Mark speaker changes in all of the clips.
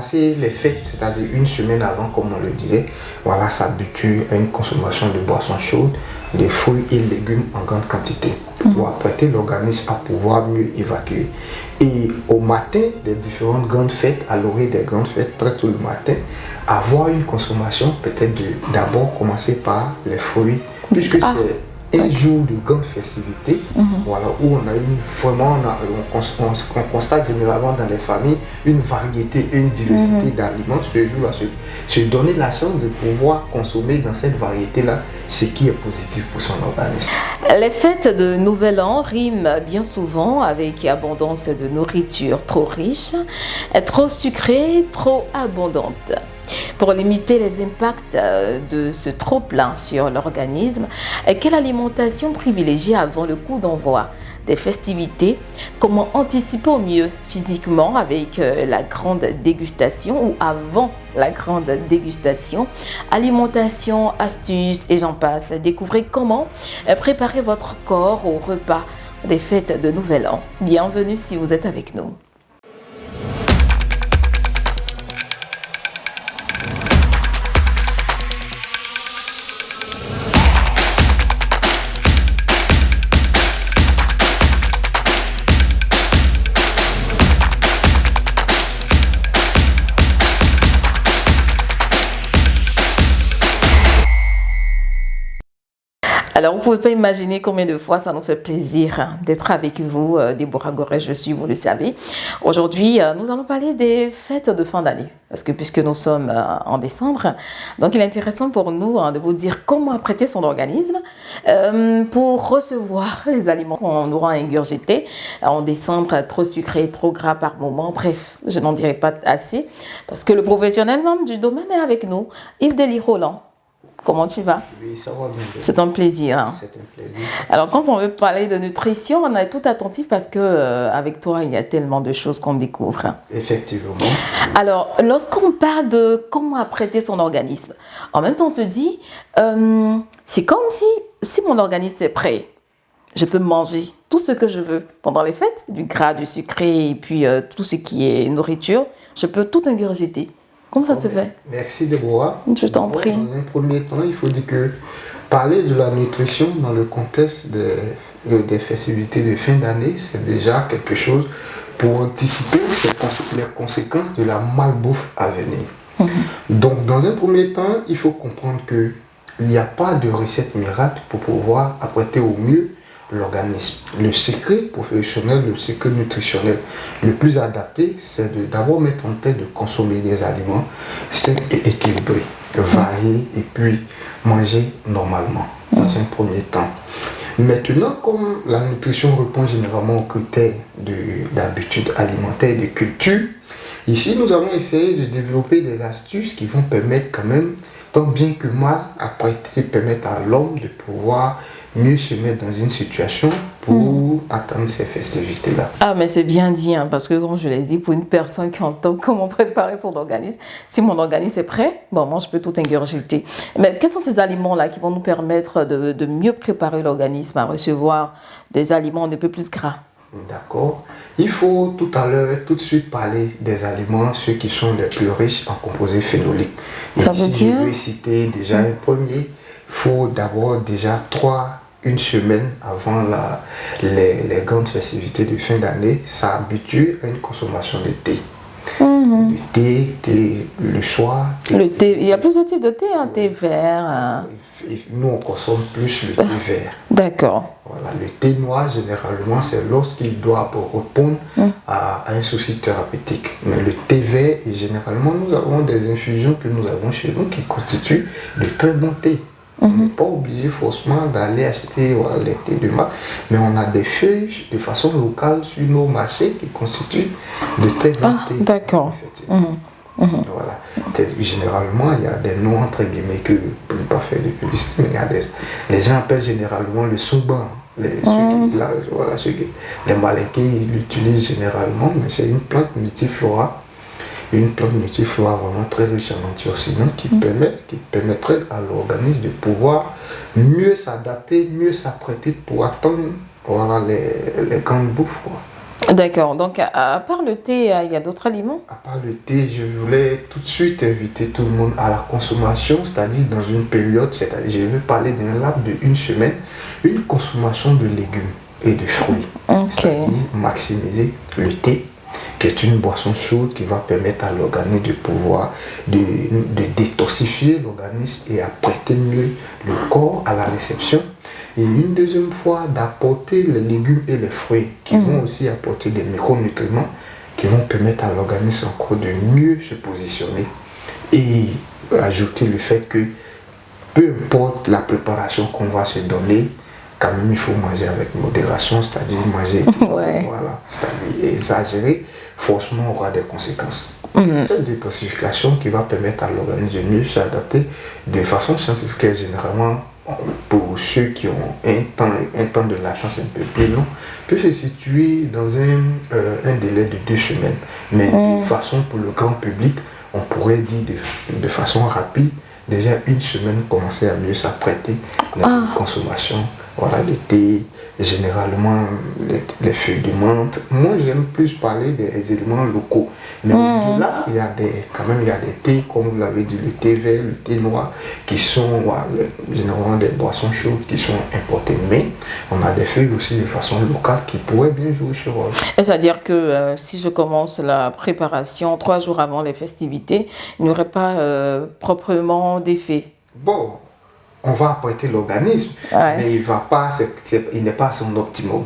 Speaker 1: commencer les fêtes, c'est-à-dire une semaine avant, comme on le disait, voilà, s'habitue à une consommation de boissons chaudes, de fruits et légumes en grande quantité pour apprêter l'organisme à pouvoir mieux évacuer. Et au matin des différentes grandes fêtes, à l'orée des grandes fêtes, très tôt le matin, avoir une consommation, peut-être d'abord commencer par les fruits, puisque c'est un jour de grande festivité, voilà, où on a on constate généralement dans les familles une variété, une diversité d'aliments. Ce jour-là, se donner la chance de pouvoir consommer dans cette variété-là, ce qui est positif pour son organisme.
Speaker 2: Les fêtes de Nouvel An riment bien souvent avec abondance de nourriture trop riche, trop sucrée, trop abondante. Pour limiter les impacts de ce trop-plein sur l'organisme, quelle alimentation privilégier avant le coup d'envoi des festivités? Comment anticiper au mieux physiquement avec la grande dégustation ou avant la grande dégustation? Alimentation, astuces et j'en passe. Découvrez comment préparer votre corps au repas des fêtes de Nouvel An. Bienvenue si vous êtes avec nous. Alors, vous ne pouvez pas imaginer combien de fois ça nous fait plaisir d'être avec vous. Déborah Goré, je suis, vous le savez. Aujourd'hui, nous allons parler des fêtes de fin d'année. Parce que puisque nous sommes en décembre, donc il est intéressant pour nous de vous dire comment apprêter son organisme pour recevoir les aliments qu'on aura ingurgités. En décembre, trop sucré, trop gras par moment. Bref, je n'en dirai pas assez. Parce que le professionnel même du domaine est avec nous, Yves Delis-Roland. Comment tu vas?
Speaker 1: Oui, ça va bien.
Speaker 2: C'est un plaisir. Hein?
Speaker 1: C'est un plaisir.
Speaker 2: Alors, quand on veut parler de nutrition, on est tout attentif parce que avec toi, il y a tellement de choses qu'on découvre.
Speaker 1: Effectivement.
Speaker 2: Alors, lorsqu'on parle de comment apprêter son organisme, en même temps, on se dit, c'est comme si mon organisme est prêt, je peux manger tout ce que je veux pendant les fêtes, du gras, du sucré et puis tout ce qui est nourriture, je peux tout ingurgiter. Comment ça se fait?
Speaker 1: Merci Déborah.
Speaker 2: Je t'en prie.
Speaker 1: Dans un premier temps, il faut dire que parler de la nutrition dans le contexte des festivités de fin d'année, c'est déjà quelque chose pour anticiper les conséquences de la malbouffe à venir. Donc, dans un premier temps, il faut comprendre qu'il n'y a pas de recette miracle pour pouvoir apprêter au mieux l'organisme. Le secret professionnel, le secret nutritionnel le plus adapté, c'est d'abord mettre en tête de consommer des aliments sains et équilibrés, variés et puis manger normalement dans un premier temps. Maintenant, comme la nutrition répond généralement aux critères d'habitude alimentaire et de culture, ici nous allons essayer de développer des astuces qui vont permettre quand même, tant bien que mal, apprêter, permettre à l'homme de pouvoir mieux se mettre dans une situation pour attendre ces festivités-là.
Speaker 2: Ah, mais c'est bien dit, hein, parce que comme je l'ai dit, pour une personne qui entend comment préparer son organisme, si mon organisme est prêt, bon, moi je peux tout ingurgiter. Mais quels sont ces aliments-là qui vont nous permettre de mieux préparer l'organisme à recevoir des aliments un peu plus gras?
Speaker 1: D'accord. Il faut tout de suite parler des aliments, ceux qui sont les plus riches en composés phénoliques. Et
Speaker 2: ça veut dire?
Speaker 1: Je vais citer déjà un premier. Il faut d'abord déjà une semaine avant les grandes festivités de fin d'année, s'habitue à une consommation de thé. Le thé, le soir.
Speaker 2: Le thé, il y a plusieurs types de thé, un thé vert.
Speaker 1: Et nous, on consomme plus le thé vert.
Speaker 2: D'accord.
Speaker 1: Voilà, le thé noir, généralement, c'est lorsqu'il doit répondre à un souci thérapeutique. Mais le thé vert, et généralement, nous avons des infusions que nous avons chez nous qui constituent de très bons thés. On n'est pas obligé forcément d'aller acheter les thés de marque, mais on a des feuilles de façon locale sur nos marchés qui constituent de très bons thés.
Speaker 2: D'accord.
Speaker 1: Voilà. Généralement, il y a des noms entre guillemets que pour ne pas faire de publicité, mais il y a les gens appellent généralement le souban. Les Malinqués ils l'utilisent généralement, mais c'est une plante multiflora. Une plante multiflora vraiment très riche en antioxydants qui permettrait à l'organisme de pouvoir mieux s'adapter, mieux s'apprêter pour attendre les grandes bouffes.
Speaker 2: D'accord. Donc, à part le thé, il y a d'autres aliments?
Speaker 1: À part le thé, je voulais tout de suite inviter tout le monde à la consommation, c'est-à-dire dans une période, c'est-à-dire je vais parler d'un laps de une semaine, une consommation de légumes et de fruits.
Speaker 2: Ok.
Speaker 1: C'est-à-dire maximiser le thé, qui est une boisson chaude qui va permettre à l'organisme de pouvoir de détoxifier l'organisme et apprêter mieux le corps à la réception. Et une deuxième fois, d'apporter les légumes et les fruits qui vont aussi apporter des micronutriments qui vont permettre à l'organisme encore de mieux se positionner. Et ajouter le fait que peu importe la préparation qu'on va se donner, quand même il faut manger avec modération, c'est-à-dire manger,
Speaker 2: Ouais.
Speaker 1: voilà, c'est-à-dire exagérer, forcément aura des conséquences. Cette détoxification qui va permettre à l'organisme de mieux s'adapter de façon scientifique et généralement pour ceux qui ont un temps de latence un peu plus long, peut se situer dans un délai de 2 semaines. Mais de façon pour le grand public, on pourrait dire de façon rapide, déjà une semaine, commencer à mieux s'apprêter dans une consommation. Voilà, le thé, généralement les feuilles de menthe. Moi, j'aime plus parler des éléments locaux. Mais au-delà, quand même, il y a des thés, comme vous l'avez dit, le thé vert, le thé noir, qui sont voilà, généralement des boissons chaudes qui sont importées. Mais on a des feuilles aussi de façon locale qui pourraient bien jouer ce rôle.
Speaker 2: C'est-à-dire que si je commence la préparation 3 jours avant les festivités, il n'y aurait pas proprement d'effet.
Speaker 1: Bon, on va apprêter l'organisme,
Speaker 2: Ouais.
Speaker 1: mais il va pas, il n'est pas à son optimum.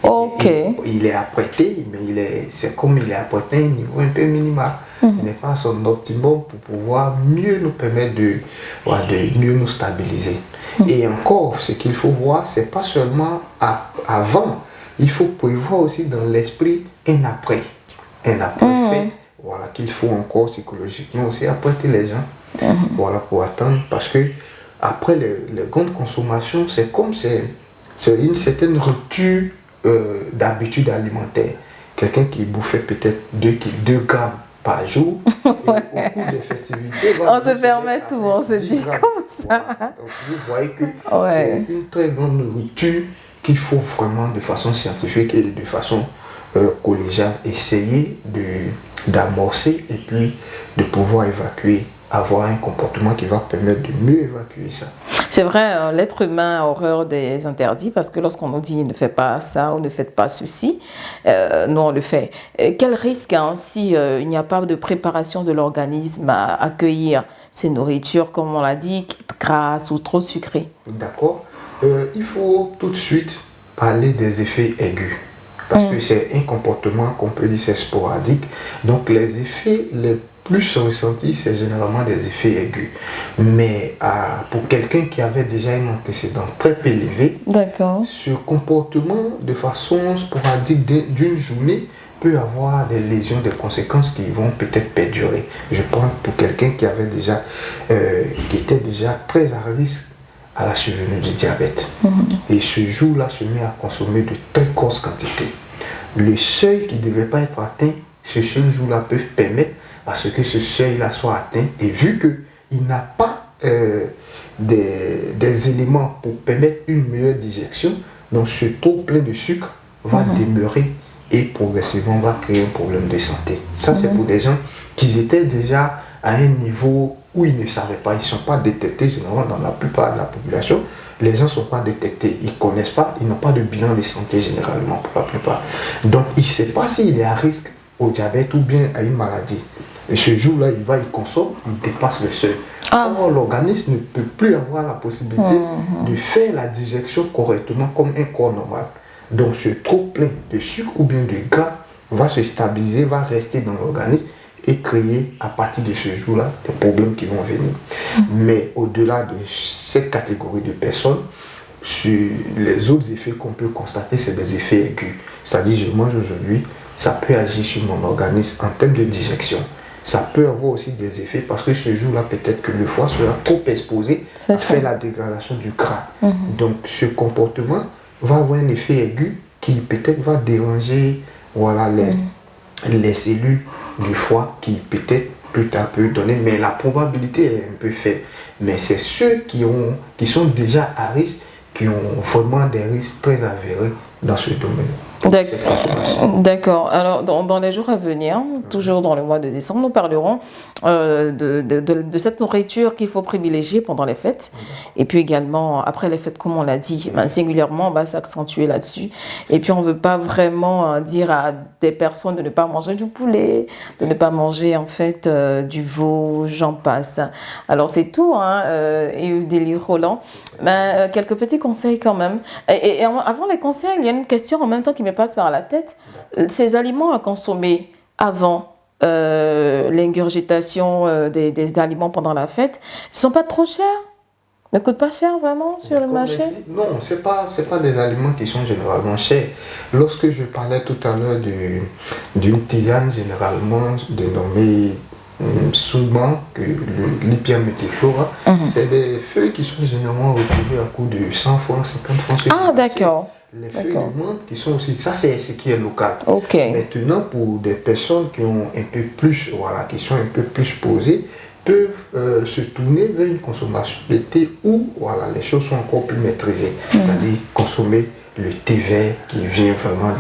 Speaker 2: Ok.
Speaker 1: Il est apprêté, mais c'est comme il est apprêté à un niveau un peu minimal. Il n'est pas à son optimum pour pouvoir mieux nous permettre voilà, de mieux nous stabiliser. Et encore, ce qu'il faut voir, c'est pas seulement avant, il faut prévoir aussi dans l'esprit un après. Un après fait, voilà, qu'il faut encore psychologiquement aussi apprêter les gens. Voilà, pour attendre, parce que après les grandes consommations, c'est une certaine rupture d'habitude alimentaire. Quelqu'un qui bouffait peut-être 2 grammes par jour, et au cours des festivités,
Speaker 2: On se permet tout, on se dit comme ça.
Speaker 1: Voilà. Donc vous voyez que c'est une très grande rupture qu'il faut vraiment de façon scientifique et de façon collégiale essayer d'amorcer et puis de pouvoir évacuer, avoir un comportement qui va permettre de mieux évacuer ça.
Speaker 2: C'est vrai, l'être humain a horreur des interdits parce que lorsqu'on nous dit ne faites pas ça ou ne faites pas ceci, nous on le fait. Quel risque si il n'y a pas de préparation de l'organisme à accueillir ces nourritures, comme on l'a dit, grasses ou trop sucrées?
Speaker 1: D'accord. Il faut tout de suite parler des effets aigus. Parce que c'est un comportement qu'on peut dire c'est sporadique. Donc les effets les plus ressentis, c'est généralement des effets aigus. Mais pour quelqu'un qui avait déjà un antécédent très peu élevé, ce comportement de façon sporadique d'une journée peut avoir des lésions, des conséquences qui vont peut-être perdurer. Je pense pour quelqu'un qui avait déjà, qui était déjà très à risque à la survenue du diabète. Et ce jour-là se met à consommer de très grosses quantités. Le seuil qui ne devait pas être atteint, ce seul jour-là peut permettre à ce que ce seuil-là soit atteint. Et vu qu'il n'a pas des éléments pour permettre une meilleure digestion, donc ce taux plein de sucre va demeurer et progressivement va créer un problème de santé. Ça, c'est pour des gens qui étaient déjà à un niveau où ils ne savaient pas, ils ne sont pas détectés, généralement dans la plupart de la population, les gens ne sont pas détectés, ils ne connaissent pas, ils n'ont pas de bilan de santé généralement pour la plupart. Donc il ne sait pas s'il est à risque au diabète ou bien à une maladie. Et ce jour-là, il consomme, il dépasse le seuil. Or, l'organisme ne peut plus avoir la possibilité de faire la digestion correctement comme un corps normal. Donc ce trop plein de sucre ou bien de gras va se stabiliser, va rester dans l'organisme et créer à partir de ce jour-là des problèmes qui vont venir. Mais au-delà de cette catégorie de personnes, sur les autres effets qu'on peut constater, c'est des effets aigus. C'est-à-dire, je mange aujourd'hui, ça peut agir sur mon organisme en termes de digestion. Ça peut avoir aussi des effets parce que ce jour-là, peut-être que le foie sera trop exposé à faire la dégradation du gras. Donc, ce comportement va avoir un effet aigu qui peut-être va déranger voilà, les cellules du foie qui peut-être plus tard peut donner, mais la probabilité est un peu faible. Mais c'est ceux qui sont déjà à risque, qui ont vraiment des risques très avérés dans ce domaine. pour cette consommation.
Speaker 2: D'accord. Alors, dans les jours à venir, toujours dans le mois de décembre, nous parlerons de cette nourriture qu'il faut privilégier pendant les fêtes. Et puis également, après les fêtes, comme on l'a dit, singulièrement, on va s'accentuer là-dessus. Et puis, on ne veut pas vraiment dire à des personnes de ne pas manger du poulet, de ne pas manger, en fait, du veau, j'en passe. Alors, c'est tout, hein, Eudélie Roland. Quelques petits conseils quand même. Et avant les conseils, il y a une question en même temps qui me passe par la tête. Ces aliments à consommer avant l'ingurgitation des aliments pendant la fête, ils ne sont pas trop chers? Ne coûtent pas cher vraiment sur le marché?
Speaker 1: Non, c'est pas des aliments qui sont généralement chers. Lorsque je parlais tout à l'heure d'une tisane généralement dénommée souvent que l'Hypia multiflora, c'est des feuilles qui sont généralement retrouvées à coût de 100 francs, 50 francs.
Speaker 2: Ah, d'accord.
Speaker 1: Les feuilles de menthe qui sont aussi, ça c'est ce qui est local.
Speaker 2: Ok.
Speaker 1: Maintenant, pour des personnes qui ont un peu plus, voilà, qui sont un peu plus posées, peuvent se tourner vers une consommation de thé où voilà, les choses sont encore plus maîtrisées. C'est-à-dire consommer le thé vert qui vient vraiment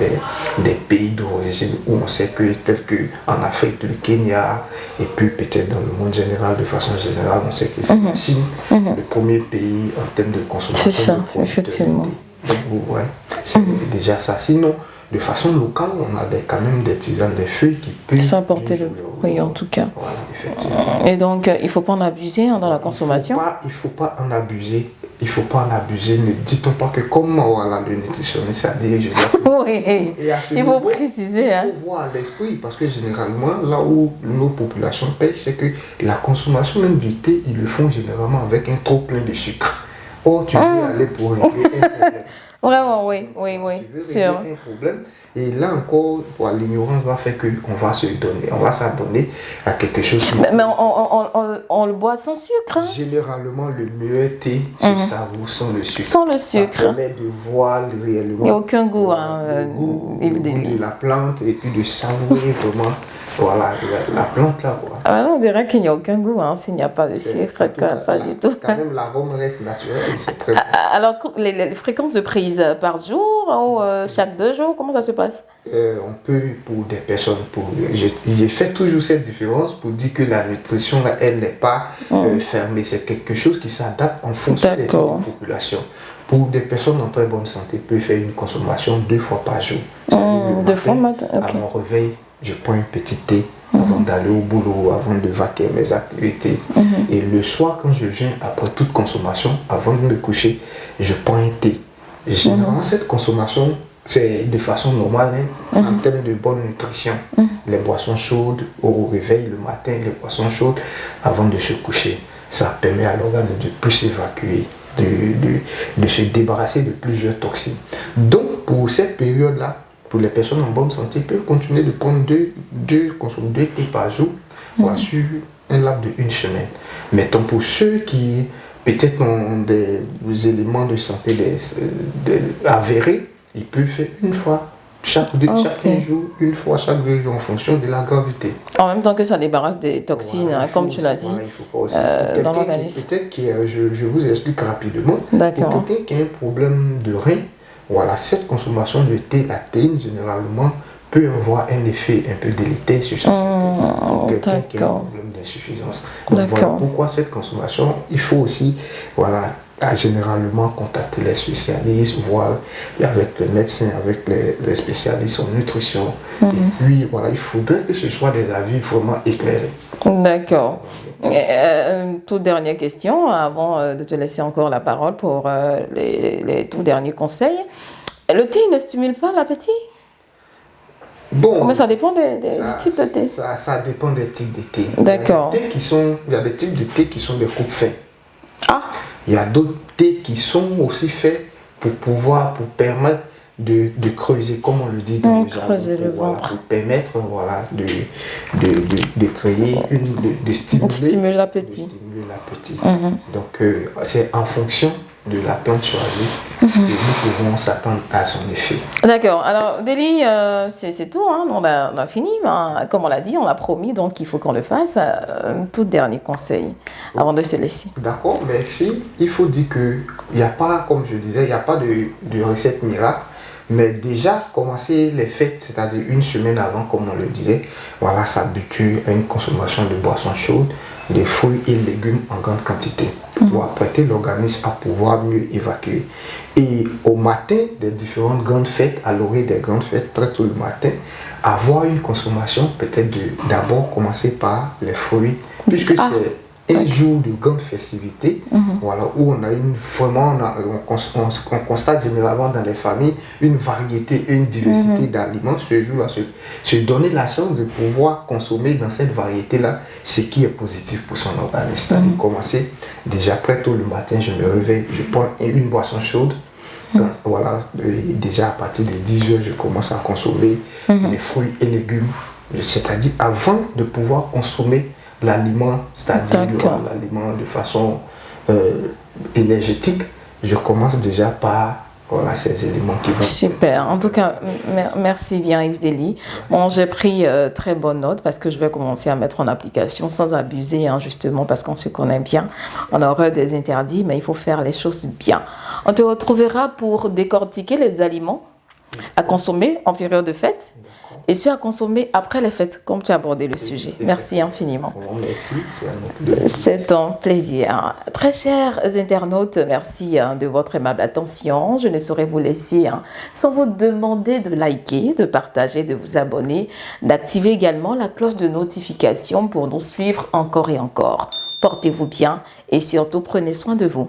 Speaker 1: des pays d'origine où on sait que, tel qu'en Afrique, le Kenya, et puis peut-être dans le monde général, de façon générale, on sait que c'est la Chine, le premier pays en termes de consommation.
Speaker 2: C'est ça,
Speaker 1: de
Speaker 2: effectivement.
Speaker 1: Donc, ouais, c'est déjà ça. Sinon, de façon locale, on a quand même des tisanes, des feuilles qui peuvent...
Speaker 2: Sans apporter le... Oui, en tout cas.
Speaker 1: Voilà, effectivement.
Speaker 2: Et donc, il ne faut pas en abuser dans la consommation?
Speaker 1: Il ne faut pas en abuser. Il ne faut pas en abuser. Ne dit-on pas que comme voilà, le nutritionniste a dit, je dois...
Speaker 2: Oui, il faut préciser.
Speaker 1: Il faut voir l'esprit, parce que généralement, là où nos populations pêchent, c'est que la consommation même du thé, ils le font généralement avec un trop plein de sucre. Or, tu veux aller pour régler un problème.
Speaker 2: Vraiment, oui,
Speaker 1: sûr. Un problème. Et là encore, l'ignorance va faire qu'on va se donner, on va s'adonner à quelque chose.
Speaker 2: Mais on le boit sans sucre. Hein?
Speaker 1: Généralement, le meilleur thé se savoure sans le sucre.
Speaker 2: Sans le sucre.
Speaker 1: Ça permet de voir réellement.
Speaker 2: Il n'y a aucun goût.
Speaker 1: Le goût de la plante et puis de savourer vraiment. Voilà, la plante là. Quoi.
Speaker 2: Ah on dirait qu'il n'y a aucun goût s'il n'y a pas de sucre, pas du tout.
Speaker 1: Quand même, l'arôme reste naturel, c'est très bon.
Speaker 2: Alors, les fréquences de prise par jour ou chaque 2 jours, comment ça se passe?
Speaker 1: On peut, pour des personnes, j'ai fait toujours cette différence pour dire que la nutrition, là, elle n'est pas fermée, c'est quelque chose qui s'adapte en fonction des populations. Pour des personnes en très bonne santé, peut faire une consommation 2 fois par jour.
Speaker 2: 2 fois matin, ok.
Speaker 1: À mon réveil, je prends un petit thé avant d'aller au boulot, avant de vaquer mes activités. Et le soir, quand je viens, après toute consommation, avant de me coucher, je prends un thé. Généralement, cette consommation, c'est de façon normale, en termes de bonne nutrition. Les boissons chaudes au réveil le matin, les boissons chaudes avant de se coucher. Ça permet à l'organe de plus s'évacuer, de se débarrasser de plusieurs toxines. Donc, pour cette période-là, pour les personnes en bonne santé, peuvent continuer de prendre consommer 2 thés par jour sur un laps de 1 semaine. Mettons pour ceux qui peut-être ont des éléments de santé avérés, ils peuvent faire une fois chaque 1 jour, une fois chaque 2 jours en fonction de la gravité.
Speaker 2: En même temps que ça débarrasse des toxines, comme tu l'as dit, dans l'organisme.
Speaker 1: Peut-être que je vous explique rapidement.
Speaker 2: D'accord.
Speaker 1: Pour quelqu'un qui a un problème de rein, voilà, cette consommation de thé, la théine, généralement, peut avoir un effet un peu délétère sur sa santé. Pour quelqu'un qui a un problème d'insuffisance. Donc voilà pourquoi cette consommation, il faut aussi, généralement contacter les spécialistes, voir avec le médecin, avec les spécialistes en nutrition. Et puis, voilà, il faudrait que ce soit des avis vraiment éclairés.
Speaker 2: D'accord. Toute dernière question, avant de te laisser encore la parole pour les tout derniers conseils. Le thé ne stimule pas l'appétit?
Speaker 1: Bon,
Speaker 2: mais ça dépend des types de thé.
Speaker 1: Ça dépend des types de thé.
Speaker 2: D'accord.
Speaker 1: Il y a des types de thé qui sont des coupes fins.
Speaker 2: Ah.
Speaker 1: Il y a d'autres thés qui sont aussi faits pour permettre de creuser, comme on le dit dans le jargon, pour permettre de créer de stimuler
Speaker 2: l'appétit.
Speaker 1: Donc c'est en fonction de la plante choisie que nous pouvons s'attendre à son effet.
Speaker 2: D'accord. Alors Délie, c'est tout, on a fini, comme on l'a dit, on a promis, donc il faut qu'on le fasse. Tout dernier conseil avant de se laisser.
Speaker 1: D'accord, merci. Il faut dire qu'il n'y a pas, comme je disais, il n'y a pas de recette miracle. Mais déjà, commencer les fêtes, c'est-à-dire une semaine avant, comme on le disait, voilà, s'habitue à une consommation de boissons chaudes, de fruits et légumes en grande quantité pour apprêter l'organisme à pouvoir mieux évacuer. Et au matin des différentes grandes fêtes, à l'orée des grandes fêtes, très tôt le matin, avoir une consommation, peut-être d'abord commencer par les fruits, puisque c'est un jour de grande festivité, voilà, où on a on constate généralement dans les familles une variété, une diversité d'aliments. Ce jour-là, se donner la chance de pouvoir consommer dans cette variété-là ce qui est positif pour son organisme. C'est-à-dire commencer déjà très tôt le matin, je me réveille, je prends une boisson chaude. Voilà, et déjà à partir de 10 heures, je commence à consommer les fruits et légumes, c'est-à-dire avant de pouvoir consommer l'aliment, c'est-à-dire l'aliment de façon énergétique, je commence déjà par ces éléments qui vont...
Speaker 2: Super. En tout cas, merci bien Yves Dely. Bon, j'ai pris très bonne note parce que je vais commencer à mettre en application sans abuser, hein, justement parce qu'on se connaît bien. On aura des interdits, mais il faut faire les choses bien. On te retrouvera pour décortiquer les aliments à consommer en période de fête et ceux à consommer après les fêtes, comme tu as abordé le sujet. Merci infiniment.
Speaker 1: Merci,
Speaker 2: c'est un plaisir. Très chers internautes, merci de votre aimable attention. Je ne saurais vous laisser sans vous demander de liker, de partager, de vous abonner, d'activer également la cloche de notification pour nous suivre encore et encore. Portez-vous bien et surtout prenez soin de vous.